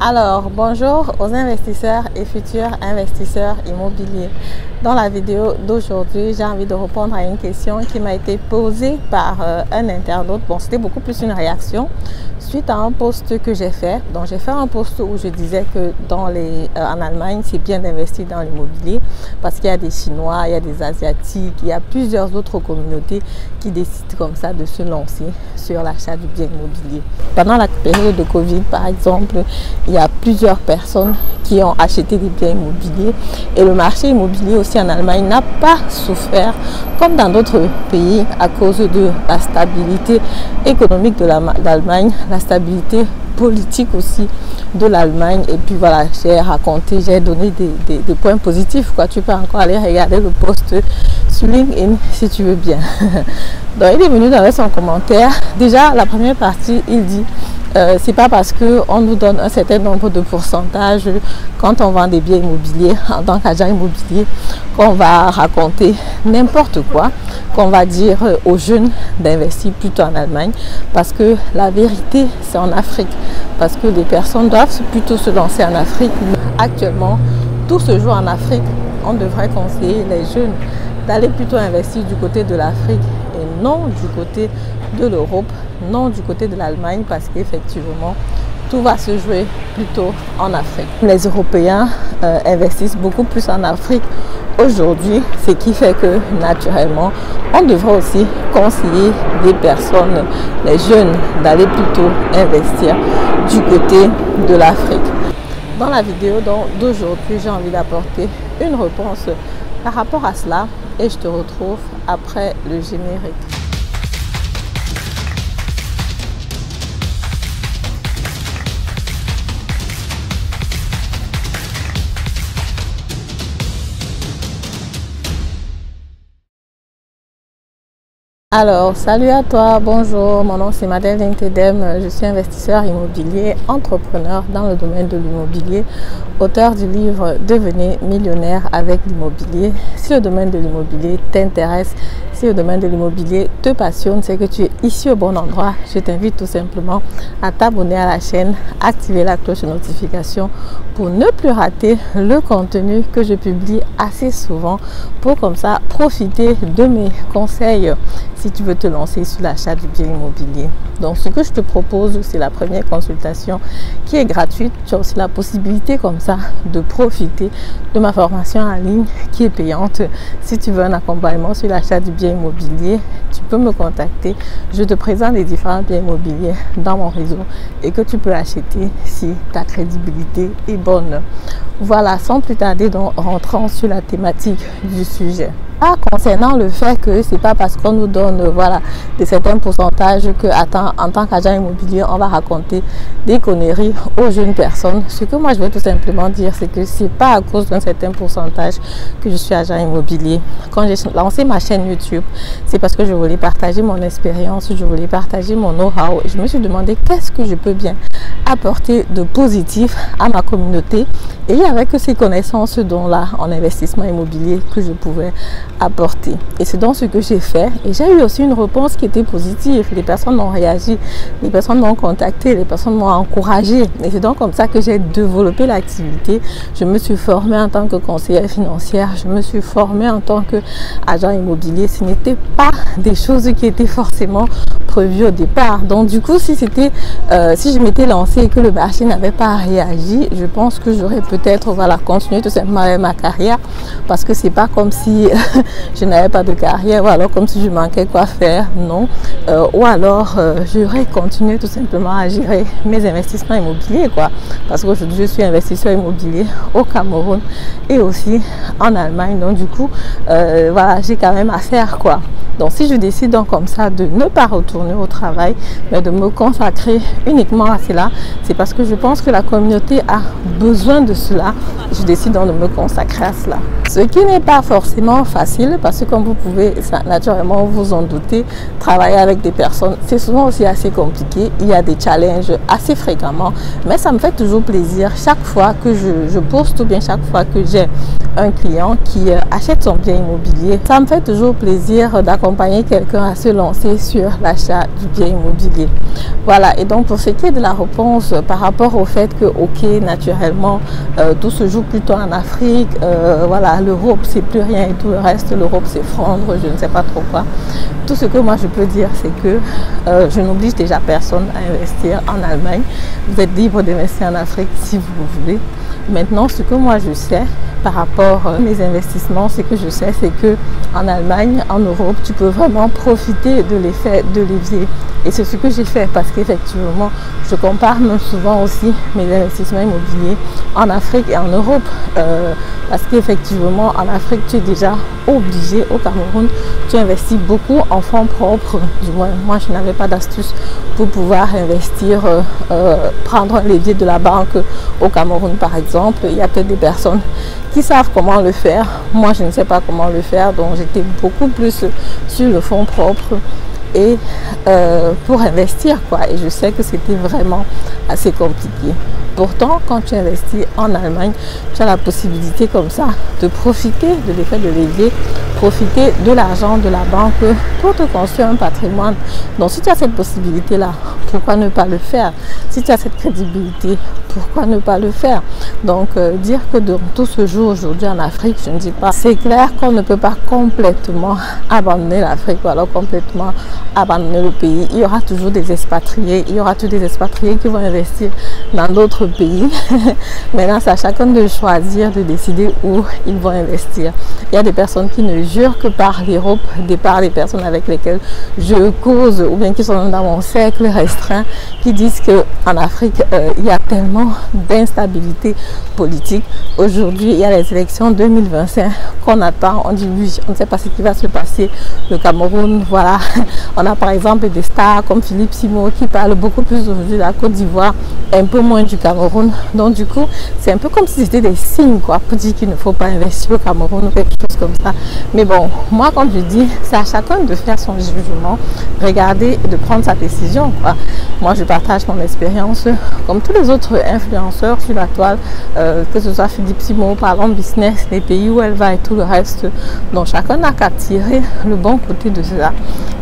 Alors, bonjour aux investisseurs et futurs investisseurs immobiliers. Dans la vidéo d'aujourd'hui, j'ai envie de répondre à une question qui m'a été posée par un internaute. Bon, c'était beaucoup plus une réaction suite à un post que j'ai fait. Donc, j'ai fait un post où je disais que en Allemagne, c'est bien d'investir dans l'immobilier parce qu'il y a des Chinois, il y a des Asiatiques, il y a plusieurs autres communautés qui décident comme ça de se lancer sur l'achat du bien immobilier. Pendant la période de Covid, par exemple, il y a plusieurs personnes qui ont acheté des biens immobiliers et le marché immobilier aussi en Allemagne n'a pas souffert comme dans d'autres pays à cause de la stabilité économique de l'Allemagne, la stabilité politique aussi de l'Allemagne. Et puis voilà, j'ai raconté, j'ai donné des points positifs, quoi. Tu peux encore aller regarder le post sur LinkedIn si tu veux bien. Donc il est venu avec son commentaire. Déjà la première partie, il dit c'est pas parce qu'on nous donne un certain nombre de pourcentages quand on vend des biens immobiliers en tant qu'agent immobilier qu'on va raconter n'importe quoi, qu'on va dire aux jeunes d'investir plutôt en Allemagne, parce que la vérité c'est en Afrique, parce que les personnes doivent plutôt se lancer en Afrique. Actuellement tout se joue en Afrique. On devrait conseiller les jeunes d'aller plutôt investir du côté de l'Afrique et non du côté de l'Europe, non du côté de l'Allemagne, parce qu'effectivement tout va se jouer plutôt en Afrique. Les Européens investissent beaucoup plus en Afrique aujourd'hui, ce qui fait que naturellement on devrait aussi conseiller les personnes, les jeunes, d'aller plutôt investir du côté de l'Afrique. Dans la vidéo d'aujourd'hui, j'ai envie d'apporter une réponse par rapport à cela et je te retrouve après le générique. Alors, salut à toi, bonjour, mon nom c'est Madeleine Tedem, je suis investisseur immobilier, entrepreneur dans le domaine de l'immobilier, auteur du livre Devenez millionnaire avec l'immobilier. Si le domaine de l'immobilier t'intéresse, si le domaine de l'immobilier te passionne, c'est que tu es ici au bon endroit. Je t'invite tout simplement à t'abonner à la chaîne, activer la cloche de notification pour ne plus rater le contenu que je publie assez souvent, pour comme ça profiter de mes conseils si tu veux te lancer sur l'achat du bien immobilier. Donc ce que je te propose, c'est la première consultation qui est gratuite. Tu as aussi la possibilité comme ça de profiter de ma formation en ligne qui est payante. Si tu veux un accompagnement sur l'achat du bien immobilier, tu peux me contacter. Je te présente les différents biens immobiliers dans mon réseau et que tu peux acheter si ta crédibilité est bonne. Voilà, sans plus tarder, donc rentrons sur la thématique du sujet. Concernant le fait que c'est pas parce qu'on nous donne des certains pourcentages que en tant qu'agent immobilier on va raconter des conneries aux jeunes personnes. Ce que moi je veux tout simplement dire, c'est que c'est pas à cause d'un certain pourcentage que je suis agent immobilier. Quand j'ai lancé ma chaîne YouTube, c'est parce que je voulais partager mon expérience, je voulais partager mon know-how. Je me suis demandé qu'est-ce que je peux bien apporter de positif à ma communauté, et il n'y avait que ces connaissances dont-là en investissement immobilier que je pouvais apporter. Et c'est donc ce que j'ai fait, et j'ai eu aussi une réponse qui était positive. Les personnes m'ont réagi, les personnes m'ont contacté, les personnes m'ont encouragé, et c'est donc comme ça que j'ai développé l'activité. Je me suis formée en tant que conseillère financière, je me suis formée en tant qu'agent immobilier. Ce n'était pas des choses qui étaient forcément prévues au départ. Donc du coup, si je m'étais lancée et que le marché n'avait pas réagi, je pense que j'aurais peut-être continué tout simplement avec ma carrière, parce que c'est pas comme si je n'avais pas de carrière, ou alors comme si je manquais quoi faire, non. Ou alors j'aurais continué tout simplement à gérer mes investissements immobiliers, quoi. Parce qu'aujourd'hui je suis investisseur immobilier au Cameroun et aussi en Allemagne. Donc du coup, j'ai quand même à faire, quoi. Donc si je décide donc comme ça de ne pas retourner au travail, mais de me consacrer uniquement à cela, c'est parce que je pense que la communauté a besoin de cela. Je décide donc de me consacrer à cela. Ce qui n'est pas forcément facile, parce que comme vous pouvez naturellement vous en douter, travailler avec des personnes, c'est souvent aussi assez compliqué. Il y a des challenges assez fréquemment, mais ça me fait toujours plaisir chaque fois que je poste, ou bien chaque fois que j'ai un client qui achète son bien immobilier. Ça me fait toujours plaisir d'accompagner accompagner quelqu'un à se lancer sur l'achat du bien immobilier. Voilà, et donc pour ce qui est de la réponse par rapport au fait que, ok, naturellement, tout se joue plutôt en Afrique, voilà, l'Europe c'est plus rien et tout le reste, l'Europe s'effondre, je ne sais pas trop quoi. Tout ce que moi je peux dire, c'est que je n'oblige déjà personne à investir en Allemagne. Vous êtes libre d'investir en Afrique si vous voulez. Maintenant, ce que moi je sais par rapport à mes investissements, c'est que en Allemagne, en Europe, tu peux vraiment profiter de l'effet de levier. Et c'est ce que j'ai fait parce qu'effectivement, je compare même souvent aussi mes investissements immobiliers en Afrique et en Europe. Parce qu'effectivement, en Afrique, tu es déjà obligé, au Cameroun, tu investis beaucoup en fonds propres. Du moins, moi, je n'avais pas d'astuce pour pouvoir investir, prendre un levier de la banque au Cameroun, par exemple. Il y a peut-être des personnes qui savent comment le faire. Moi, je ne sais pas comment le faire, donc j'étais beaucoup plus sur le fonds propre et pour investir quoi. Et je sais que c'était vraiment assez compliqué. Pourtant, quand tu investis en Allemagne, tu as la possibilité comme ça de profiter de l'effet de levier, profiter de l'argent de la banque pour te construire un patrimoine. Donc si tu as cette possibilité-là, pourquoi ne pas le faire? Si tu as cette crédibilité, pourquoi ne pas le faire? Donc dire que de tout se joue aujourd'hui en Afrique, je ne dis pas. C'est clair qu'on ne peut pas complètement abandonner l'Afrique ou alors complètement abandonner le pays. Il y aura toujours des expatriés, il y aura tous des expatriés qui vont investir dans d'autres pays. Maintenant, c'est à chacun de choisir, de décider où ils vont investir. Il y a des personnes qui ne jurent que par l'Europe, par les personnes avec lesquelles je cause ou bien qui sont dans mon cercle restreint, qui disent qu'en Afrique, il y a tellement d'instabilité politique. Aujourd'hui, il y a les élections 2025 qu'on attend. On dit oui, on ne sait pas ce qui va se passer. Le Cameroun, voilà. On a par exemple des stars comme Philippe Simo qui parle beaucoup plus aujourd'hui de la Côte d'Ivoire, un peu moins du Cameroun. Donc du coup, c'est un peu comme si c'était des signes quoi, pour dire qu'il ne faut pas investir au Cameroun ou quelque chose comme ça. Mais bon, moi comme je dis, c'est à chacun de faire son jugement, regarder et de prendre sa décision quoi. Moi je partage mon expérience comme tous les autres influenceurs sur la toile, que ce soit Philippe Simo, parlant business, les pays où elle va et tout le reste. Donc chacun n'a qu'à tirer le bon côté de cela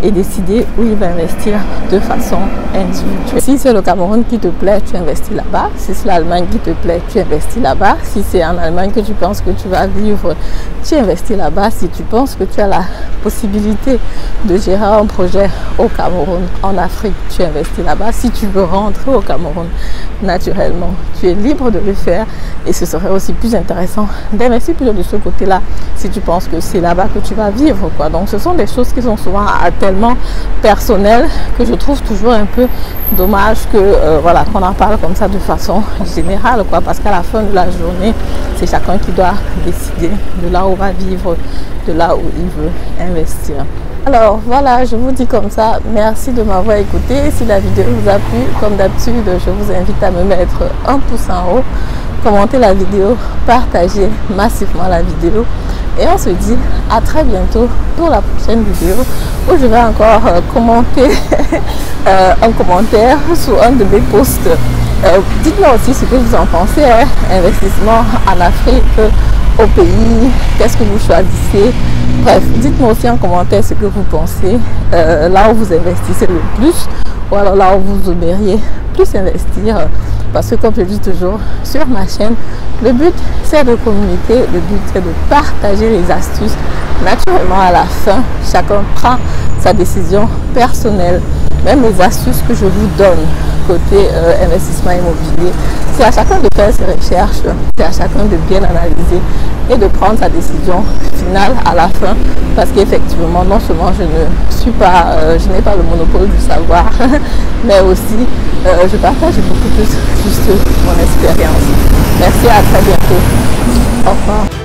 et décider où il va investir de façon individuelle. Si c'est le Cameroun qui te plaît, tu investis là-bas. Si c'est l'Allemagne qui te plaît, tu investis là-bas. Si c'est en Allemagne que tu penses que tu vas vivre, tu investis là-bas. Si tu penses que tu as la possibilité de gérer un projet au Cameroun, en Afrique, tu investis là-bas. Si tu veux rentrer au Cameroun, naturellement, tu es libre de le faire et ce serait aussi plus intéressant d'investir plutôt de ce côté-là si tu penses que c'est là-bas que tu vas vivre quoi. Donc ce sont des choses qui sont souvent tellement personnelles que je trouve toujours un peu dommage que voilà, qu'on en parle comme ça de façon générale quoi, parce qu'à la fin de la journée, c'est chacun qui doit décider de là où il va vivre, de là où il veut investir. Alors voilà, je vous dis comme ça, merci de m'avoir écouté. Si la vidéo vous a plu, comme d'habitude, je vous invite à me mettre un pouce en haut, commenter la vidéo, partager massivement la vidéo. Et on se dit à très bientôt pour la prochaine vidéo où je vais encore commenter un commentaire sous un de mes posts. Dites-moi aussi ce que vous en pensez, hein, investissement en Afrique, au pays, qu'est-ce que vous choisissez. Bref, dites-moi aussi en commentaire ce que vous pensez, là où vous investissez le plus ou alors là où vous aimeriez plus investir. Parce que comme je dis toujours sur ma chaîne, le but c'est de communiquer, le but c'est de partager les astuces. Naturellement à la fin, chacun prend sa décision personnelle. Même les astuces que je vous donne côté investissement immobilier, c'est à chacun de faire ses recherches, c'est à chacun de bien analyser et de prendre sa décision finale à la fin. Parce qu'effectivement, non seulement je n'ai pas le monopole du savoir, mais aussi je partage beaucoup plus juste mon expérience. Merci, à très bientôt. Au revoir.